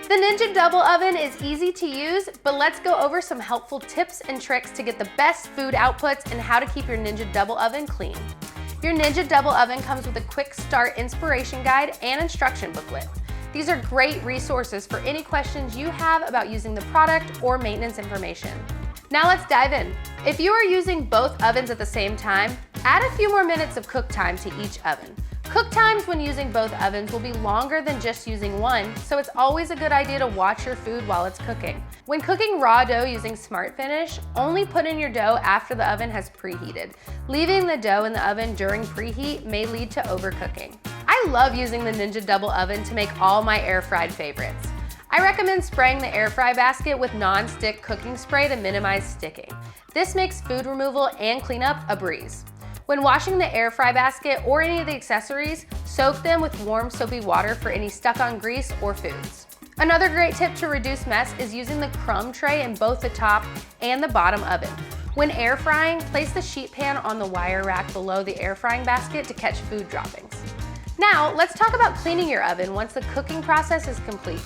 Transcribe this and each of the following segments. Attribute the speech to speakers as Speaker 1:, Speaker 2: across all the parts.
Speaker 1: The Ninja Double Oven is easy to use, but let's go over some helpful tips and tricks to get the best food outputs and how to keep your Ninja Double Oven clean. Your Ninja Double Oven comes with a quick start inspiration guide and instruction booklet. These are great resources for any questions you have about using the product or maintenance information. Now let's dive in. If you are using both ovens at the same time, add a few more minutes of cook time to each oven. Cook times when using both ovens will be longer than just using one, so it's always a good idea to watch your food while it's cooking. When cooking raw dough using Smart Finish, only put in your dough after the oven has preheated. Leaving the dough in the oven during preheat may lead to overcooking. I love using the Ninja Double Oven to make all my air-fried favorites. I recommend spraying the air fry basket with non-stick cooking spray to minimize sticking. This makes food removal and cleanup a breeze. When washing the air fry basket or any of the accessories, soak them with warm soapy water for any stuck-on grease or foods. Another great tip to reduce mess is using the crumb tray in both the top and the bottom oven. When air frying, place the sheet pan on the wire rack below the air frying basket to catch food droppings. Now, let's talk about cleaning your oven once the cooking process is complete.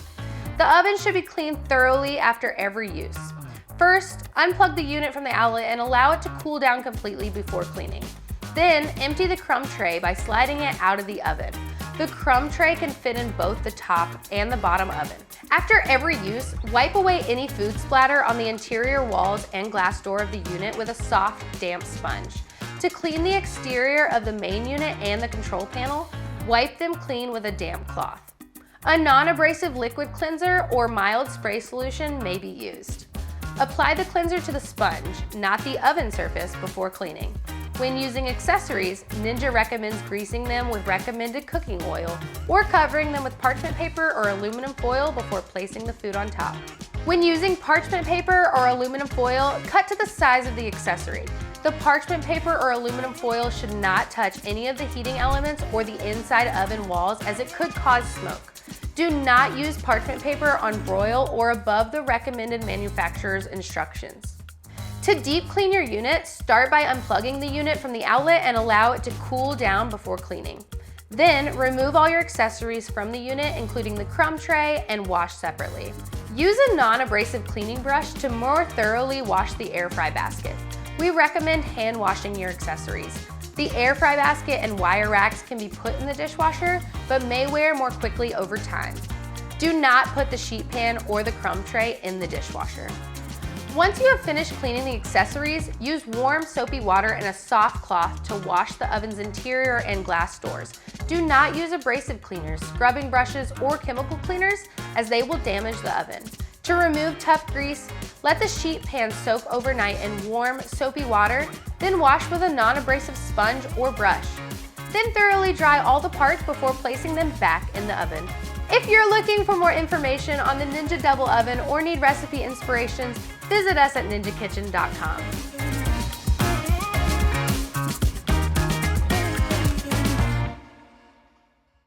Speaker 1: The oven should be cleaned thoroughly after every use. First, unplug the unit from the outlet and allow it to cool down completely before cleaning. Then, empty the crumb tray by sliding it out of the oven. The crumb tray can fit in both the top and the bottom oven. After every use, wipe away any food splatter on the interior walls and glass door of the unit with a soft, damp sponge. To clean the exterior of the main unit and the control panel, wipe them clean with a damp cloth. A non-abrasive liquid cleanser or mild spray solution may be used. Apply the cleanser to the sponge, not the oven surface, before cleaning. When using accessories, Ninja recommends greasing them with recommended cooking oil or covering them with parchment paper or aluminum foil before placing the food on top. When using parchment paper or aluminum foil, cut to the size of the accessory. The parchment paper or aluminum foil should not touch any of the heating elements or the inside oven walls as it could cause smoke. Do not use parchment paper on broil or above the recommended manufacturer's instructions. To deep clean your unit, start by unplugging the unit from the outlet and allow it to cool down before cleaning. Then, remove all your accessories from the unit, including the crumb tray, and wash separately. Use a non-abrasive cleaning brush to more thoroughly wash the air fry basket. We recommend hand washing your accessories. The air fry basket and wire racks can be put in the dishwasher, but may wear more quickly over time. Do not put the sheet pan or the crumb tray in the dishwasher. Once you have finished cleaning the accessories, use warm soapy water and a soft cloth to wash the oven's interior and glass doors. Do not use abrasive cleaners, scrubbing brushes, or chemical cleaners as they will damage the oven. To remove tough grease, let the sheet pan soak overnight in warm, soapy water, then wash with a non-abrasive sponge or brush. Then thoroughly dry all the parts before placing them back in the oven. If you're looking for more information on the Ninja Double Oven or need recipe inspirations, visit us at ninjakitchen.com.